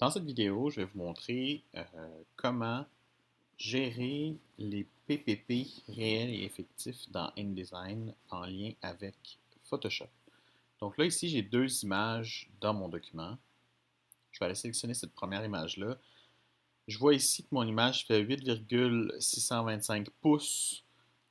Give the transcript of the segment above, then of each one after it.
Dans cette vidéo, je vais vous montrer comment gérer les PPP réels et effectifs dans InDesign en lien avec Photoshop. Donc là, ici, j'ai deux images dans mon document. Je vais aller sélectionner cette première image-là. Je vois ici que mon image fait 8,625 pouces.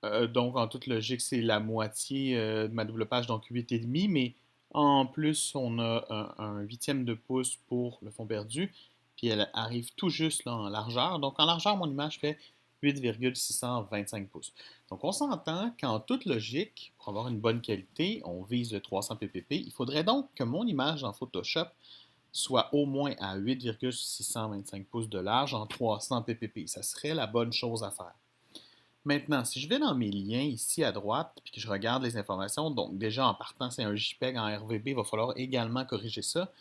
Donc, en toute logique, c'est la moitié de ma double page, donc 8,5. Mais en plus, on a un huitième de pouce pour le fond perdu. Puis elle arrive tout juste là, en largeur. Donc, en largeur, mon image fait 8,625 pouces. Donc, on s'entend qu'en toute logique, pour avoir une bonne qualité, on vise le 300 ppp. Il faudrait donc que mon image en Photoshop soit au moins à 8,625 pouces de large en 300 ppp. Ça serait la bonne chose à faire. Maintenant, si je vais dans mes liens ici à droite, puis que je regarde les informations, donc déjà en partant, c'est un JPEG en RVB, il va falloir également corriger ça.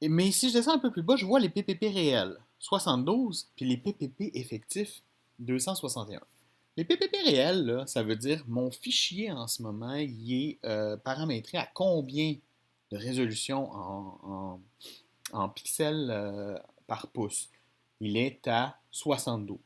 Mais si je descends un peu plus bas, je vois les PPP réels, 72, puis les PPP effectifs, 261. Les PPP réels, là, ça veut dire mon fichier en ce moment, il est paramétré à combien de résolution en pixels par pouce. Il est à 72.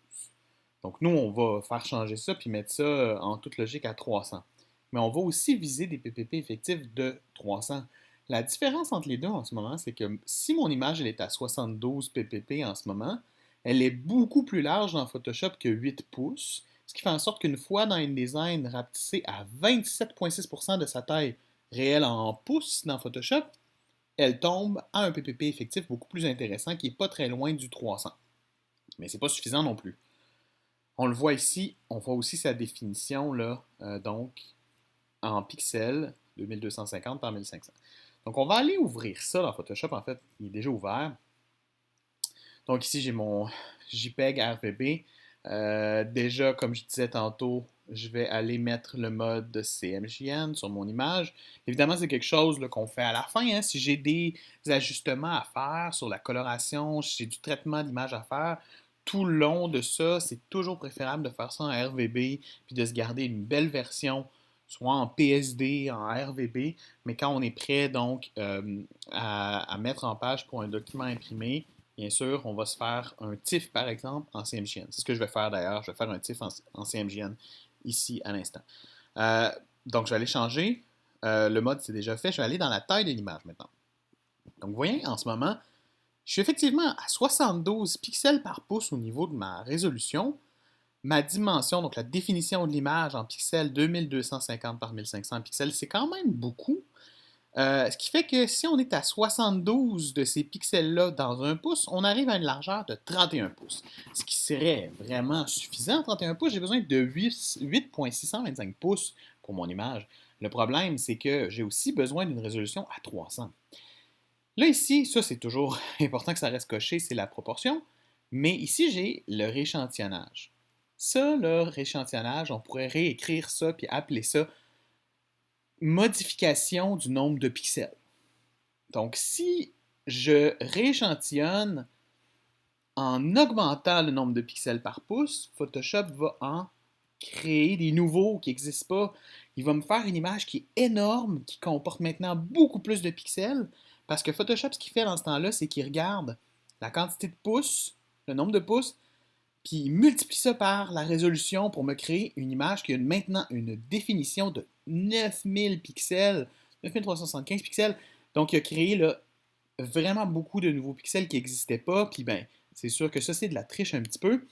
Donc, nous, on va faire changer ça puis mettre ça en toute logique à 300. Mais on va aussi viser des PPP effectifs de 300. La différence entre les deux en ce moment, c'est que si mon image elle est à 72 PPP en ce moment, elle est beaucoup plus large dans Photoshop que 8 pouces, ce qui fait en sorte qu'une fois dans InDesign rapetissé à 27,6% de sa taille réelle en pouces dans Photoshop, elle tombe à un PPP effectif beaucoup plus intéressant qui n'est pas très loin du 300. Mais ce n'est pas suffisant non plus. On le voit ici, on voit aussi sa définition, là, donc en pixels, 2250 par 1500. Donc on va aller ouvrir ça dans Photoshop, en fait, il est déjà ouvert. Donc ici j'ai mon JPEG RVB. Déjà, comme je disais tantôt, je vais aller mettre le mode CMJN sur mon image. Évidemment, c'est quelque chose qu'on fait à la fin. Hein. Si j'ai des ajustements à faire sur la coloration, si j'ai du traitement d'image à faire, tout le long de ça, c'est toujours préférable de faire ça en RVB, puis de se garder une belle version, soit en PSD, en RVB, mais quand on est prêt donc à mettre en page pour un document imprimé, bien sûr, on va se faire un TIFF, par exemple, en CMJN. C'est ce que je vais faire d'ailleurs. Je vais faire un TIFF en CMJN ici à l'instant. Euh, donc, je vais aller changer. Le mode, c'est déjà fait. Je vais aller dans la taille de l'image maintenant. Donc, vous voyez, en ce moment, je suis effectivement à 72 pixels par pouce au niveau de ma résolution. Ma dimension, donc la définition de l'image en pixels 2250 par 1500 pixels, c'est quand même beaucoup. Ce qui fait que si on est à 72 de ces pixels-là dans un pouce, on arrive à une largeur de 31 pouces. Ce qui serait vraiment suffisant. 31 pouces, j'ai besoin de 8,625 pouces pour mon image. Le problème, c'est que j'ai aussi besoin d'une résolution à 300. Là, ici, ça, c'est toujours important que ça reste coché, c'est la proportion. Mais ici, j'ai le rééchantillonnage. Ça, le rééchantillonnage, on pourrait réécrire ça puis appeler ça modification du nombre de pixels. Donc, si je rééchantillonne en augmentant le nombre de pixels par pouce, Photoshop va en créer des nouveaux qui n'existent pas. Il va me faire une image qui est énorme, qui comporte maintenant beaucoup plus de pixels, parce que Photoshop, ce qu'il fait dans ce temps-là, c'est qu'il regarde la quantité de pouces, le nombre de pouces, puis il multiplie ça par la résolution pour me créer une image qui a maintenant une définition de 9000 pixels, 9375 pixels. Donc, il a créé là, vraiment beaucoup de nouveaux pixels qui n'existaient pas. Puis, ben, c'est sûr que ça, c'est de la triche un petit peu.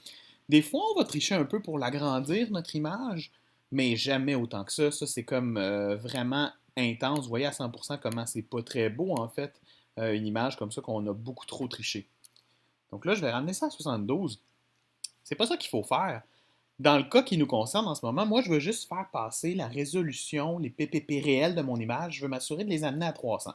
Des fois, on va tricher un peu pour l'agrandir, notre image, mais jamais autant que ça. Ça, c'est comme vraiment intense. Vous voyez à 100% comment c'est pas très beau, en fait, une image comme ça qu'on a beaucoup trop triché. Donc là, je vais ramener ça à 72. C'est pas ça qu'il faut faire. Dans le cas qui nous concerne en ce moment, moi, je veux juste faire passer la résolution, les PPP réels de mon image. Je veux m'assurer de les amener à 300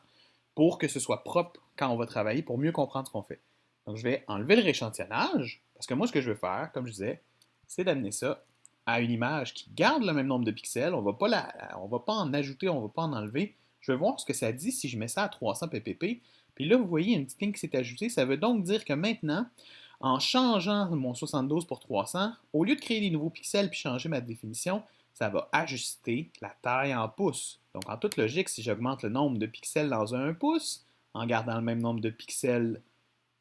pour que ce soit propre quand on va travailler, pour mieux comprendre ce qu'on fait. Donc, je vais enlever le rééchantillonnage, parce que moi, ce que je veux faire, comme je disais, c'est d'amener ça à une image qui garde le même nombre de pixels. On va pas en ajouter, on ne va pas en enlever. Je veux voir ce que ça dit si je mets ça à 300 ppp. Puis là, vous voyez une petite ligne qui s'est ajoutée. Ça veut donc dire que maintenant, en changeant mon 72 pour 300, au lieu de créer des nouveaux pixels puis changer ma définition, ça va ajuster la taille en pouces. Donc, en toute logique, si j'augmente le nombre de pixels dans un pouce, en gardant le même nombre de pixels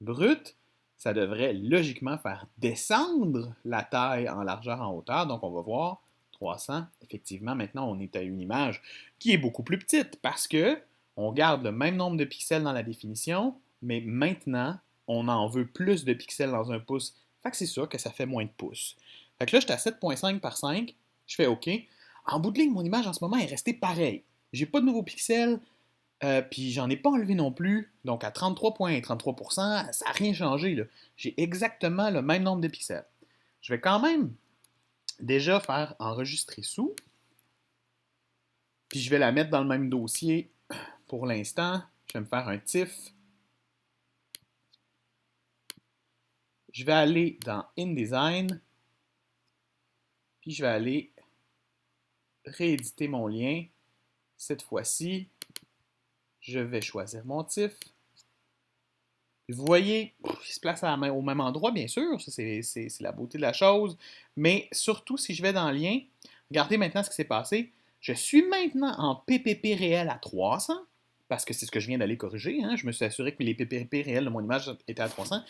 brut, ça devrait logiquement faire descendre la taille en largeur, en hauteur. Donc, on va voir 300. Effectivement, maintenant, on est à une image qui est beaucoup plus petite parce que on garde le même nombre de pixels dans la définition, mais maintenant, on en veut plus de pixels dans un pouce. Fait que c'est sûr que ça fait moins de pouces. Fait que là, j'étais à 7.5 par 5. Je fais OK. En bout de ligne, mon image en ce moment est restée pareille. J'ai pas de nouveaux pixels, puis j'en ai pas enlevé non plus. Donc à 33,33%, ça n'a rien changé, là. J'ai exactement le même nombre de pixels. Je vais quand même déjà faire enregistrer sous. Puis je vais la mettre dans le même dossier pour l'instant. Je vais me faire un TIFF. Je vais aller dans InDesign. Puis je vais aller rééditer mon lien. Cette fois-ci, je vais choisir mon TIFF. Vous voyez, il se place au même endroit, bien sûr, ça c'est la beauté de la chose, mais surtout si je vais dans le lien, regardez maintenant ce qui s'est passé. Je suis maintenant en PPP réel à 300, parce que c'est ce que je viens d'aller corriger, hein. Je me suis assuré que les PPP réels de mon image étaient à 300,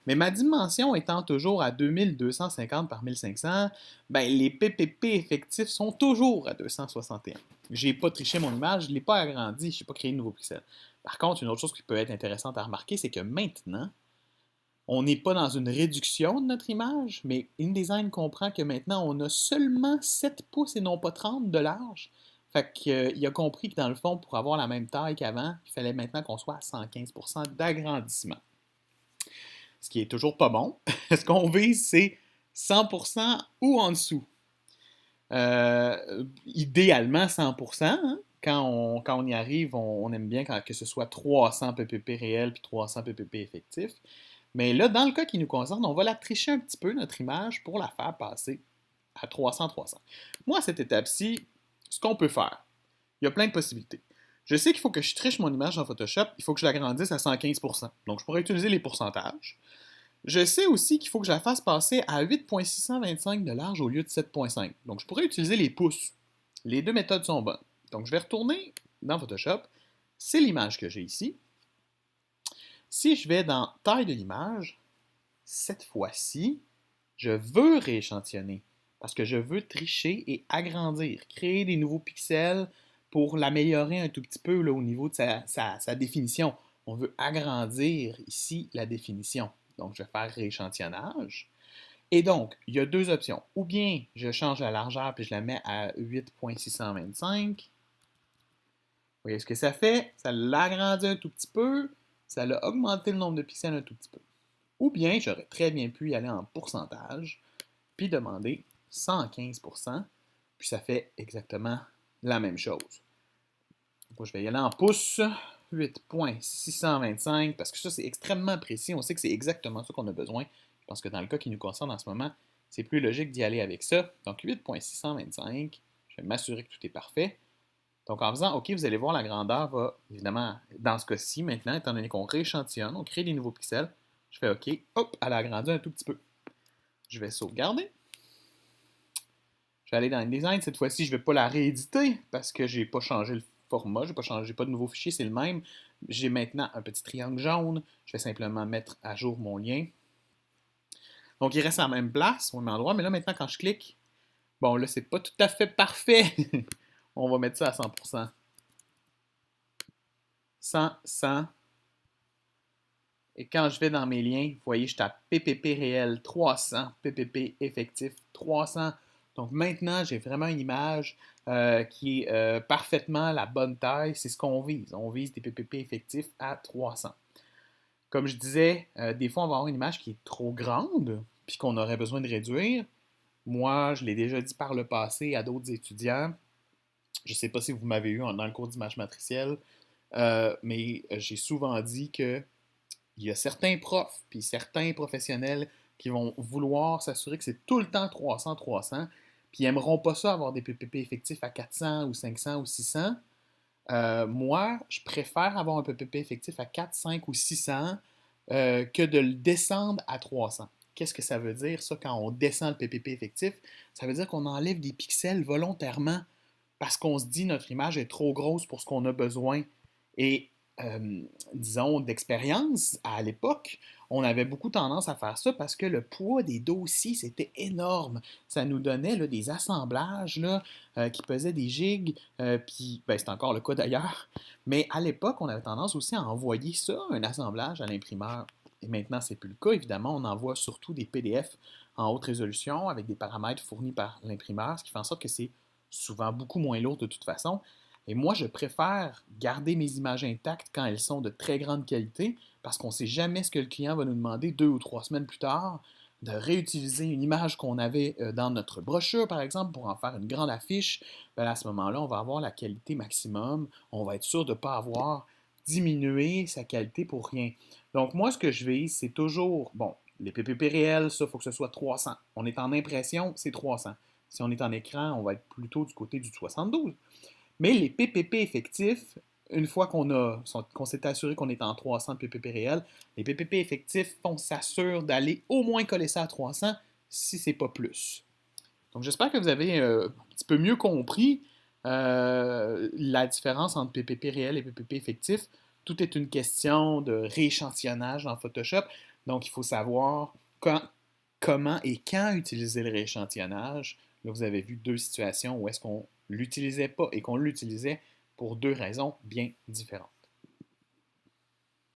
mais ma dimension étant toujours à 2250 par 1500, ben les PPP effectifs sont toujours à 261. Je n'ai pas triché mon image, je ne l'ai pas agrandi, je n'ai pas créé de nouveau pixel. Par contre, une autre chose qui peut être intéressante à remarquer, c'est que maintenant, on n'est pas dans une réduction de notre image, mais InDesign comprend que maintenant, on a seulement 7 pouces et non pas 30 de large. Fait qu'il a compris que dans le fond, pour avoir la même taille qu'avant, il fallait maintenant qu'on soit à 115% d'agrandissement. Ce qui est toujours pas bon. Ce qu'on vise, c'est 100% ou en dessous. Idéalement 100%. Hein? Quand on y arrive, on aime bien que ce soit 300 PPP réels puis 300 PPP effectifs. Mais là, dans le cas qui nous concerne, on va la tricher un petit peu, notre image, pour la faire passer à 300-300. Moi, à cette étape-ci, ce qu'on peut faire, il y a plein de possibilités. Je sais qu'il faut que je triche mon image dans Photoshop, il faut que je l'agrandisse à 115%. Donc, je pourrais utiliser les pourcentages. Je sais aussi qu'il faut que je la fasse passer à 8.625 de large au lieu de 7.5. Donc, je pourrais utiliser les pouces. Les deux méthodes sont bonnes. Donc, je vais retourner dans Photoshop. C'est l'image que j'ai ici. Si je vais dans taille de l'image, cette fois-ci, je veux rééchantillonner parce que je veux tricher et agrandir, créer des nouveaux pixels pour l'améliorer un tout petit peu là, au niveau de sa définition. On veut agrandir ici la définition. Donc, je vais faire rééchantillonnage. Et donc, il y a deux options. Ou bien, je change la largeur puis je la mets à 8.625. Vous voyez ce que ça fait? Ça l'agrandit un tout petit peu. Ça l'a augmenté le nombre de pixels un tout petit peu. Ou bien, j'aurais très bien pu y aller en pourcentage puis demander 115%, puis ça fait exactement la même chose. Donc, je vais y aller en pouces, 8.625, parce que ça, c'est extrêmement précis. On sait que c'est exactement ça qu'on a besoin. Je pense que dans le cas qui nous concerne en ce moment, c'est plus logique d'y aller avec ça. Donc, 8.625, je vais m'assurer que tout est parfait. Donc, en faisant OK, vous allez voir, la grandeur va, évidemment, dans ce cas-ci, maintenant, étant donné qu'on rééchantillonne, on crée des nouveaux pixels, je fais OK, hop, elle a agrandi un tout petit peu. Je vais sauvegarder. Je vais aller dans InDesign. Cette fois-ci, je ne vais pas la rééditer parce que je n'ai pas changé le format, je n'ai pas de nouveau fichier, c'est le même. J'ai maintenant un petit triangle jaune. Je vais simplement mettre à jour mon lien. Donc, il reste à la même place, au même endroit, mais là, maintenant, quand je clique, bon, là, c'est pas tout à fait parfait. On va mettre ça à 100%. 100, 100. Et quand je vais dans mes liens, vous voyez, je tape PPP réel 300, PPP effectif 300. Donc maintenant, j'ai vraiment une image qui est parfaitement la bonne taille. C'est ce qu'on vise. On vise des PPP effectifs à 300. Comme je disais, des fois, on va avoir une image qui est trop grande, puis qu'on aurait besoin de réduire. Moi, je l'ai déjà dit par le passé à d'autres étudiants. Je ne sais pas si vous m'avez eu dans le cours d'image matricielle, mais j'ai souvent dit que il y a certains profs puis certains professionnels qui vont vouloir s'assurer que c'est tout le temps 300-300, puis ils n'aimeront pas ça avoir des PPP effectifs à 400 ou 500 ou 600. Moi, je préfère avoir un PPP effectif à 4, 5 ou 600 que de le descendre à 300. Qu'est-ce que ça veut dire, ça, quand on descend le PPP effectif? Ça veut dire qu'on enlève des pixels volontairement parce qu'on se dit notre image est trop grosse pour ce qu'on a besoin. Et disons, d'expérience à l'époque, on avait beaucoup tendance à faire ça parce que le poids des dossiers, c'était énorme. Ça nous donnait là, des assemblages là, qui pesaient des gigs, puis ben, c'est encore le cas d'ailleurs. Mais à l'époque, on avait tendance aussi à envoyer ça, un assemblage à l'imprimeur. Et maintenant, c'est plus le cas, évidemment. On envoie surtout des PDF en haute résolution avec des paramètres fournis par l'imprimeur, ce qui fait en sorte que c'est souvent beaucoup moins lourd de toute façon. Et moi, je préfère garder mes images intactes quand elles sont de très grande qualité parce qu'on ne sait jamais ce que le client va nous demander 2 ou 3 semaines plus tard de réutiliser une image qu'on avait dans notre brochure, par exemple, pour en faire une grande affiche. Ben, à ce moment-là, on va avoir la qualité maximum. On va être sûr de ne pas avoir diminué sa qualité pour rien. Donc, moi, ce que je vise, c'est toujours, bon, les PPP réels, ça, il faut que ce soit 300. On est en impression, c'est 300. Si on est en écran, on va être plutôt du côté du 72. Mais les PPP effectifs, une fois qu'on s'est assuré qu'on est en 300 de PPP réels, les PPP effectifs, on s'assure d'aller au moins coller ça à 300 si c'est pas plus. Donc j'espère que vous avez un petit peu mieux compris la différence entre PPP réel et PPP effectif. Tout est une question de rééchantillonnage dans Photoshop. Donc il faut savoir comment et quand utiliser le rééchantillonnage. Là, vous avez vu deux situations où est-ce qu'on l'utilisait pas et qu'on l'utilisait pour deux raisons bien différentes.